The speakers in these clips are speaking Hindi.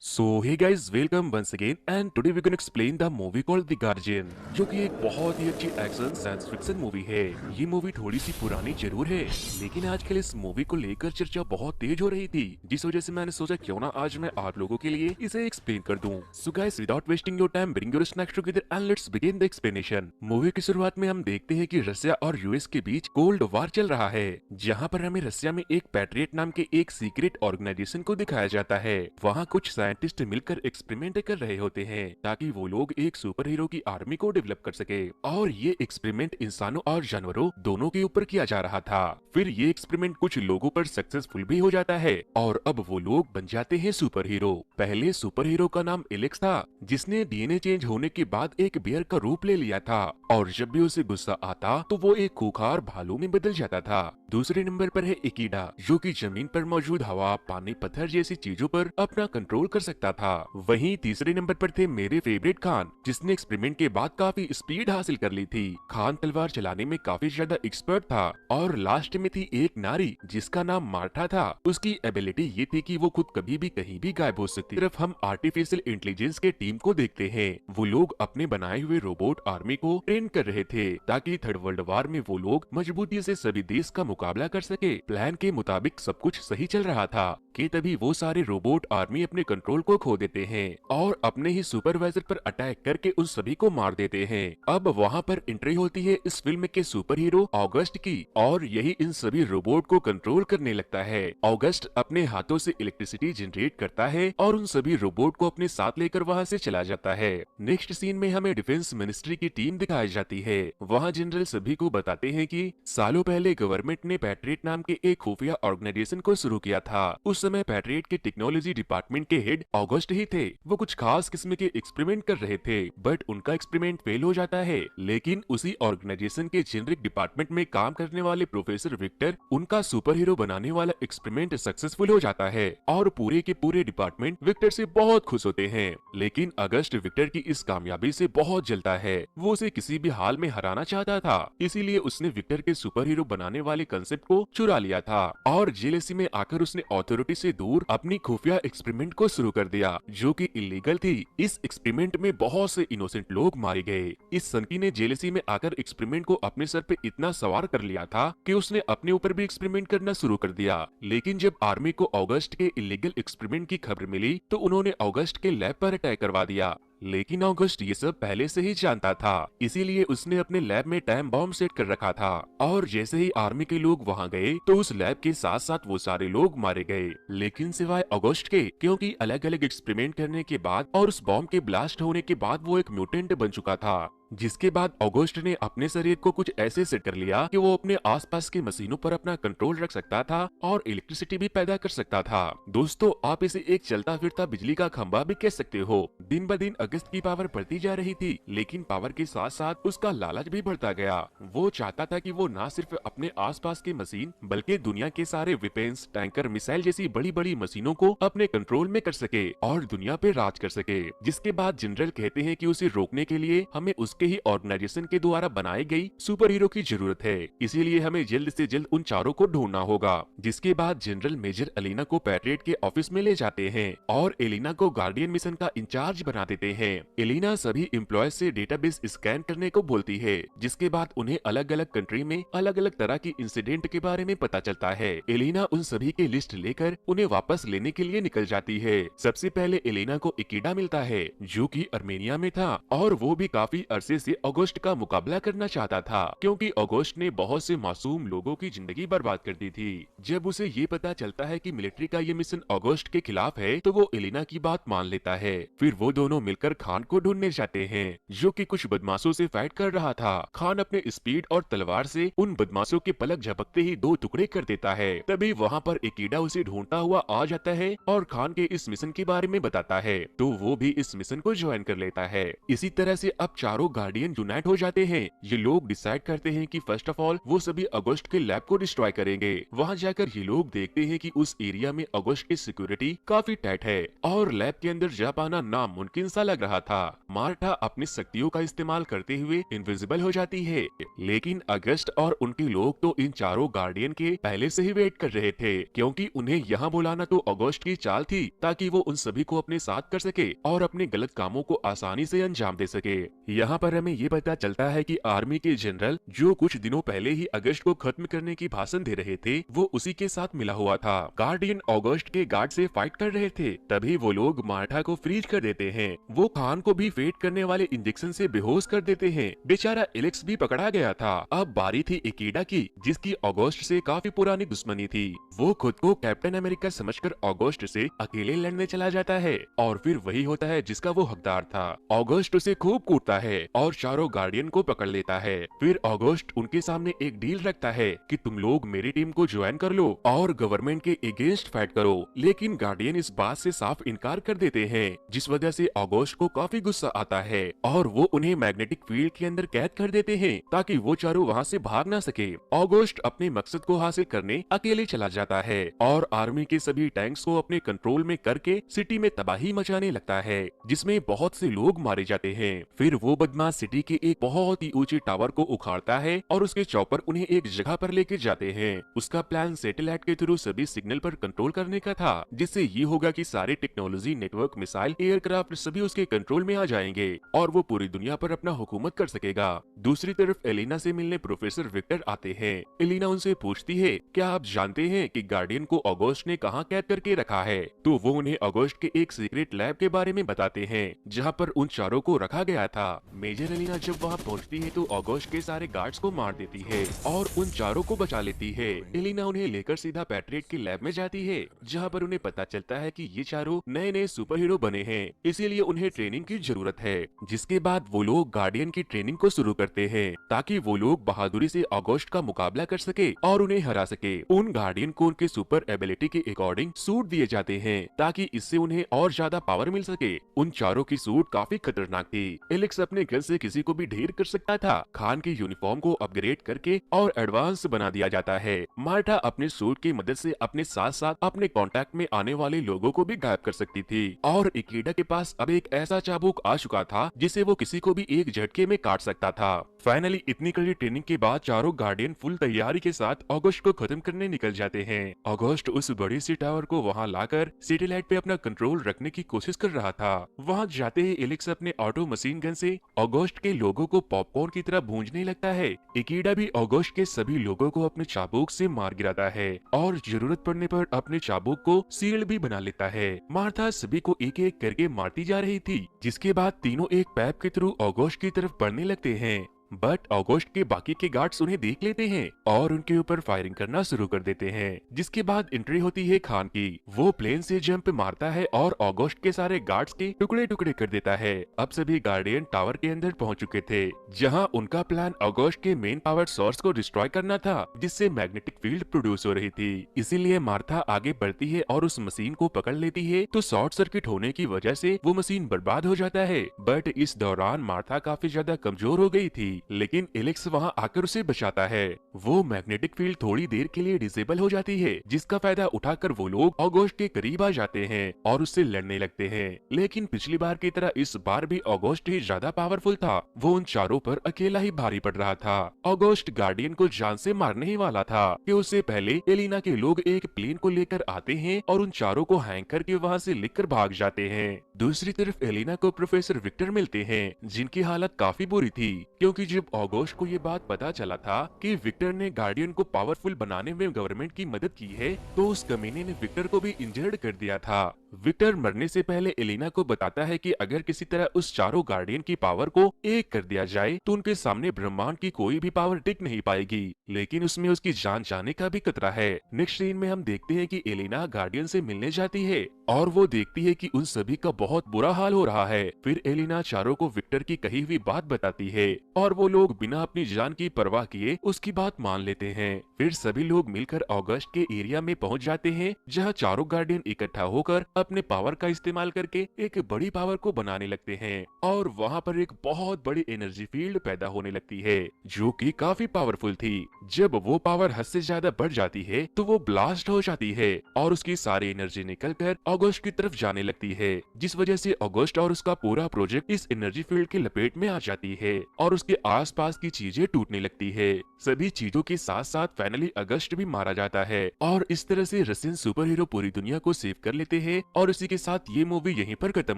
So hey guys welcome once again and today we can explain the movie called the Guardian, जो कि एक बहुत ही अच्छी एक्शन साइंस फिक्शन मूवी है। ये मूवी थोड़ी सी पुरानी जरूर है, लेकिन आजकल इस मूवी को लेकर चर्चा बहुत तेज हो रही थी, जिस वजह से मैंने सोचा क्यों ना आज मैं आप लोगों के लिए इसे एक्सप्लेन कर दूं। So guys without wasting your time bring your snacks together and let's begin the explanation. Movie की शुरुआत में हम देखते हैं कि रसिया और यूएस के बीच कोल्ड वार चल रहा है, जहाँ पर हमें रसिया में एक पैट्रियट नाम के एक सीक्रेट ऑर्गेनाइजेशन को दिखाया जाता है। वहाँ कुछ साइंटिस्ट मिलकर एक्सपेरिमेंट कर रहे होते हैं ताकि वो लोग एक सुपर हीरो की आर्मी को डेवलप कर सके, और ये एक्सपेरिमेंट इंसानों और जानवरों दोनों के ऊपर किया जा रहा था। फिर ये एक्सपेरिमेंट कुछ लोगों पर सक्सेसफुल भी हो जाता है और अब वो लोग बन जाते हैं सुपर हीरो। पहले सुपर हीरो का नाम एलेक्स था, जिसने डीएनए चेंज होने के बाद एक बियर का रूप ले लिया था, और जब भी उसे गुस्सा आता तो वो एक खूंखार भालू में बदल जाता था। दूसरे नंबर पर है इकीडा, जो कि जमीन पर मौजूद हवा, पानी, पत्थर जैसी चीजों पर अपना कंट्रोल कर सकता था। वहीं तीसरे नंबर पर थे मेरे फेवरेट खान, जिसने एक्सपेरिमेंट के बाद काफी स्पीड हासिल कर ली थी। खान तलवार चलाने में काफी ज्यादा एक्सपर्ट था। और लास्ट में थी एक नारी, जिसका नाम मार्था था। उसकी एबिलिटी ये थी कि वो खुद कभी भी कहीं भी गायब हो सकती। सिर्फ हम आर्टिफिशियल इंटेलिजेंस के टीम को देखते हैं। वो लोग अपने बनाए हुए रोबोट आर्मी को ट्रेन कर रहे थे ताकि थर्ड वर्ल्ड वार में वो लोग मजबूती से सभी देश का मुकाबला कर सके। प्लान के मुताबिक सब कुछ सही चल रहा था कि तभी वो सारे रोबोट आर्मी अपने कंट्रोल को खो देते हैं और अपने ही सुपरवाइजर पर अटैक करके उन सभी को मार देते हैं। अब वहाँ पर एंट्री होती है इस फिल्म के सुपर हीरो ऑगस्ट की, और यही इन सभी रोबोट को कंट्रोल करने लगता है। ऑगस्ट अपने हाथों से इलेक्ट्रिसिटी जनरेट करता है और उन सभी रोबोट को अपने साथ लेकर वहाँ से चला जाता है। नेक्स्ट सीन में हमें डिफेंस मिनिस्ट्री की टीम दिखाई जाती है। वहाँ जनरल सभी को बताते हैं कि सालों पहले गवर्नमेंट ने पैट्रियट नाम के एक खुफिया ऑर्गेनाइजेशन को शुरू किया था। उस समय पैट्रियट के टेक्नोलॉजी डिपार्टमेंट के हेड ऑगस्ट ही थे। वो कुछ खास किस्म के एक्सपेरिमेंट कर रहे थे, बट उनका एक्सपेरिमेंट फेल हो जाता है। लेकिन उसी ऑर्गेनाइजेशन के जेनरिक डिपार्टमेंट में काम करने वाले प्रोफेसर विक्टर, उनका सुपर हीरो बनाने वाला एक्सपेरिमेंट सक्सेसफुल हो जाता है और पूरे के पूरे डिपार्टमेंट विक्टर से बहुत खुश होते हैं। लेकिन अगस्त विक्टर की इस कामयाबी से बहुत जलता है। वो उसे किसी भी हाल में हराना चाहता था, इसीलिए उसने विक्टर के सुपर हीरो बनाने वाले कंसेप्ट को चुरा लिया था और जेलेसी में आकर उसने अथॉरिटी से दूर अपनी खुफिया एक्सपेरिमेंट को शुरू कर दिया, जो कि इलीगल थी। इस एक्सपेरिमेंट में बहुत से इनोसेंट लोग मारे गए। इस सनकी ने जेलेसी में आकर एक्सपेरिमेंट को अपने सर पे इतना सवार कर लिया था कि उसने अपने ऊपर भी एक्सपेरिमेंट करना शुरू कर दिया। लेकिन जब आर्मी को अगस्त के इलीगल एक्सपेरिमेंट की खबर मिली तो उन्होंने अगस्त के लैब पर अटैक करवा दिया। लेकिन अगस्त ये सब पहले से ही जानता था, इसीलिए उसने अपने लैब में टाइम बॉम्ब सेट कर रखा था, और जैसे ही आर्मी के लोग वहां गए तो उस लैब के साथ साथ वो सारे लोग मारे गए, लेकिन सिवाय अगस्त के, क्योंकि अलग अलग एक्सपेरिमेंट करने के बाद और उस बॉम्ब के ब्लास्ट होने के बाद वो एक म्यूटेंट बन चुका था। जिसके बाद अगस्त ने अपने शरीर को कुछ ऐसे सेट कर लिया कि वो अपने आसपास की मशीनों पर अपना कंट्रोल रख सकता था और इलेक्ट्रिसिटी भी पैदा कर सकता था। दोस्तों, आप इसे एक चलता फिरता बिजली का खंभा भी कह सकते हो। दिन ब दिन अगस्त की पावर बढ़ती जा रही थी, लेकिन पावर के साथ साथ उसका लालच भी बढ़ता गया। वो चाहता था कि वो न सिर्फ अपने आसपास की मशीन बल्कि दुनिया के सारे वेपन्स, टैंकर, मिसाइल जैसी बड़ी बड़ी मशीनों को अपने कंट्रोल में कर सके और दुनिया पे राज कर सके। जिसके बाद जनरल कहते हैं कि उसे रोकने के लिए हमें के ही ऑर्गेनाइजेशन के द्वारा बनाई गई सुपर हीरो की जरूरत है, इसीलिए हमें जल्द से जल्द उन चारों को ढूंढना होगा। जिसके बाद जनरल मेजर एलिना को पैट्रियट के ऑफिस में ले जाते हैं और एलिना को गार्डियन मिशन का इंचार्ज बना देते हैं। एलिना सभी एम्प्लॉय से डेटाबेस स्कैन करने को बोलती है, जिसके बाद उन्हें अलग अलग कंट्री में अलग अलग तरह की इंसिडेंट के बारे में पता चलता है। एलिना उन सभी की लिस्ट लेकर उन्हें वापस लेने के लिए निकल जाती है। सबसे पहले एलिना को इकीडा मिलता है, जो कि अर्मेनिया में था, और वो भी काफी अरसे से अगस्त का मुकाबला करना चाहता था, क्योंकि अगस्त ने बहुत से मासूम लोगों की जिंदगी बर्बाद कर दी थी। जब उसे ये पता चलता है कि मिलिट्री का ये मिशन अगस्त के खिलाफ है, तो वो एलिना की बात मान लेता है। फिर वो दोनों मिलकर खान को ढूंढने जाते हैं, जो कि कुछ बदमाशों से फाइट कर रहा था। खान अपने स्पीड और तलवार से उन बदमाशों के पलक झपकते ही दो टुकड़े कर देता है। तभी वहाँ पर इकीडा उसे ढूंढता हुआ आ जाता है और खान के इस मिशन के बारे में बताता है, तो वो भी इस मिशन को ज्वाइन कर लेता है। इसी तरह से अब चारों गार्डियन यूनाइट हो जाते हैं। ये लोग डिसाइड करते हैं कि फर्स्ट ऑफ ऑल वो सभी अगस्त के लैब को डिस्ट्रॉय करेंगे। वहाँ जाकर ये लोग देखते हैं कि उस एरिया में अगस्त की सिक्योरिटी काफी टाइट है और लैब के अंदर जा पाना नामुमकिन सा लग रहा था। मार्था अपनी शक्तियों का इस्तेमाल करते हुए इनविजिबल हो जाती है, लेकिन अगस्त और उनके लोग तो इन चारों गार्डियन के पहले से ही वेट कर रहे थे, क्योंकि उन्हें यहाँ बुलाना तो अगस्त की चाल थी ताकि वो उन सभी को अपने साथ कर सके और अपने गलत कामों को आसानी से अंजाम दे सके। यहाँ पर हमें ये पता चलता है कि आर्मी के जनरल जो कुछ दिनों पहले ही अगस्त को खत्म करने की भाषण दे रहे थे वो उसी के साथ मिला हुआ था। गार्डियन अगस्त के गार्ड से फाइट कर रहे थे, तभी वो लोग मार्था को फ्रीज कर देते हैं। वो खान को भी फेट करने वाले इंजेक्शन से बेहोश कर देते हैं। बेचारा एलेक्स भी पकड़ा गया था। अब बारी थी इकीडा की, जिसकी अगस्त से काफी पुरानी दुश्मनी थी। वो खुद को कैप्टन अमेरिका समझकर अगस्त से अकेले लड़ने चला जाता है और फिर वही होता है जिसका वो हकदार था। अगस्त उसे खूब कूटता है और चारों गार्डियन को पकड़ लेता है। फिर अगस्त उनके सामने एक डील रखता है कि तुम लोग मेरी टीम को ज्वाइन कर लो और गवर्नमेंट के अगेंस्ट फाइट करो, लेकिन गार्डियन इस बात से साफ इनकार कर देते हैं, जिस वजह से अगस्त को काफी गुस्सा आता है और वो उन्हें मैग्नेटिक फील्ड के अंदर कैद कर देते हैं ताकि वो चारों वहाँ से भाग ना सके। अगस्त अपने मकसद को हासिल करने अकेले चला जाता है और आर्मी के सभी टैंक्स को अपने कंट्रोल में करके सिटी में तबाही मचाने लगता है, जिसमें बहुत से लोग मारे जाते हैं। फिर वो बदमाश सिटी के एक बहुत ही ऊंचे टावर को उखाड़ता है और उसके चॉपर उन्हें एक जगह पर लेके जाते हैं। उसका प्लान सैटेलाइट के थ्रू सभी सिग्नल पर कंट्रोल करने का था, जिससे ये होगा कि सारे टेक्नोलॉजी, नेटवर्क, मिसाइल, एयरक्राफ्ट सभी उसके कंट्रोल में आ जाएंगे और वो पूरी दुनिया पर अपना हुकूमत कर सकेगा। दूसरी तरफ एलिना से मिलने प्रोफेसर विक्टर आते हैं। एलिना उनसे पूछती है, क्या आप जानते हैं कि गार्डियन को अगस्त ने कहाँ कैद करके रखा है? तो वो उन्हें अगस्त के एक सीक्रेट लैब के बारे में बताते हैं जहाँ पर उन चारों को रखा गया था। मेजर एलिना जब वहाँ पहुँचती है तो अगस्त के सारे गार्ड्स को मार देती है और उन चारों को बचा लेती है। एलिना उन्हें लेकर सीधा पैट्रियट की लैब में जाती है, जहाँ पर उन्हें पता चलता है कि ये चारों नए नए सुपर हीरो बने हैं, इसीलिए उन्हें ट्रेनिंग की जरूरत है। जिसके बाद वो लोग गार्डियन की ट्रेनिंग को शुरू करते हैं ताकि वो लोग बहादुरी से अगस्त का मुकाबला कर सके और उन्हें हरा सके। उन गार्डियन को उनके सुपर एबिलिटी के अकॉर्डिंग सूट दिए जाते हैं ताकि इससे उन्हें और ज्यादा पावर मिल सके। उन चारों की सूट काफी खतरनाक थी। एलेक्स अपने गन से किसी को भी ढेर कर सकता था। खान की यूनिफॉर्म को अपग्रेड करके और एडवांस बना दिया जाता है। मार्था अपने सूट की मदद से अपने साथ साथ अपने कांटेक्ट में आने वाले लोगों को भी गायब कर सकती थी और इकीडा के पास अब एक ऐसा चाबुक आ चुका था जिसे वो किसी को भी एक झटके में काट सकता था। फाइनली इतनी कड़ी ट्रेनिंग के बाद चारों गार्डियन फुल तैयारी के साथ अगस्त को खत्म करने निकल जाते हैं। अगस्त उस बड़ी सी टावर को वहां लाकर सैटेलाइट पे अपना कंट्रोल रखने की कोशिश कर रहा था। वहां जाते ही एलेक्स अपने ऑटो मशीन गन से अगस्त के लोगों को पॉपकॉर्न की तरह भूंजने लगता है। इकीडा भी अगस्त के सभी लोगों को अपने चाबुक से मार गिराता है और जरूरत पड़ने पर अपने चाबुक को शील्ड भी बना लेता है। मार्था सभी को एक एक करके मारती जा रही थी, जिसके बाद तीनों एक पैप के थ्रू अगस्त की तरफ बढ़ने लगते हैं। बट अगस्त के बाकी के गार्ड्स उन्हें देख लेते हैं और उनके ऊपर फायरिंग करना शुरू कर देते हैं। जिसके बाद एंट्री होती है खान की। वो प्लेन से जंप मारता है और अगस्त के सारे गार्ड्स के टुकड़े टुकड़े कर देता है। अब सभी गार्डियन टावर के अंदर पहुंच चुके थे, जहां उनका प्लान अगस्त के मेन पावर सोर्स को डिस्ट्रॉय करना था, जिससे मैग्नेटिक फील्ड प्रोड्यूस हो रही थी। इसीलिए मार्था आगे बढ़ती है और उस मशीन को पकड़ लेती है, तो शॉर्ट सर्किट होने की वजह से वो मशीन बर्बाद हो जाता है। बट इस दौरान मार्था काफी ज्यादा कमजोर हो गई थी, लेकिन एलेक्स वहां आकर उसे बचाता है। वो मैग्नेटिक फील्ड थोड़ी देर के लिए डिसेबल हो जाती है, जिसका फायदा उठाकर वो लोग अगस्त के करीब आ जाते हैं और उससे लड़ने लगते हैं। लेकिन पिछली बार की तरह इस बार भी अगस्त ही ज्यादा पावरफुल था। वो उन चारों पर अकेला ही भारी पड़ रहा था। अगस्त गार्डियन को जान से मारने ही वाला था कि उससे पहले एलिना के लोग एक प्लेन को लेकर आते हैं और उन चारों को हैंग करके वहाँ से लेकर भाग जाते हैं। दूसरी तरफ एलिना को प्रोफेसर विक्टर मिलते हैं, जिनकी हालत काफी बुरी थी, क्योंकि जब अगस्त को ये बात पता चला था कि विक्टर ने गार्डियन को पावरफुल बनाने में गवर्नमेंट की मदद की है, तो उस कमीने ने विक्टर को भी इंजर्ड कर दिया था। विक्टर मरने से पहले एलिना को बताता है कि अगर किसी तरह उस चारों गार्डियन की पावर को एक कर दिया जाए तो उनके सामने ब्रह्मांड की कोई भी पावर टिक नहीं पाएगी, लेकिन उसमें उसकी जान जाने का भी खतरा है। नेक्स्ट सीन में हम देखते हैं कि एलिना गार्डियन से मिलने जाती है और वो देखती है कि उन सभी का बहुत बुरा हाल हो रहा है। फिर एलिना चारों को विक्टर की कही हुई बात बताती है और वो लोग बिना अपनी जान की परवाह किए उसकी बात मान लेते हैं। फिर सभी लोग मिलकर अगस्त के एरिया में पहुंच जाते हैं, जहां चारों गार्डियन इकट्ठा होकर अपने पावर का इस्तेमाल करके एक बड़ी पावर को बनाने लगते हैं और वहाँ पर एक बहुत बड़ी एनर्जी फील्ड पैदा होने लगती है जो कि काफी पावरफुल थी। जब वो पावर हद से ज्यादा बढ़ जाती है तो वो ब्लास्ट हो जाती है और उसकी सारी एनर्जी निकलकर ऑगस्ट की तरफ जाने लगती है, जिस वजह से ऑगस्ट और उसका पूरा प्रोजेक्ट इस एनर्जी फील्ड के लपेट में आ जाती है और उसके आसपास की चीजें टूटने लगती है। सभी चीजों के साथ साथ फाइनली अगस्त भी मारा जाता है और इस तरह से रशियन सुपर हीरो पूरी दुनिया को सेव कर लेते हैं और इसी के साथ ये मूवी यहीं पर खत्म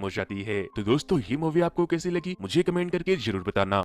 हो जाती है। तो दोस्तों, ये मूवी आपको कैसी लगी मुझे कमेंट करके जरूर बताना।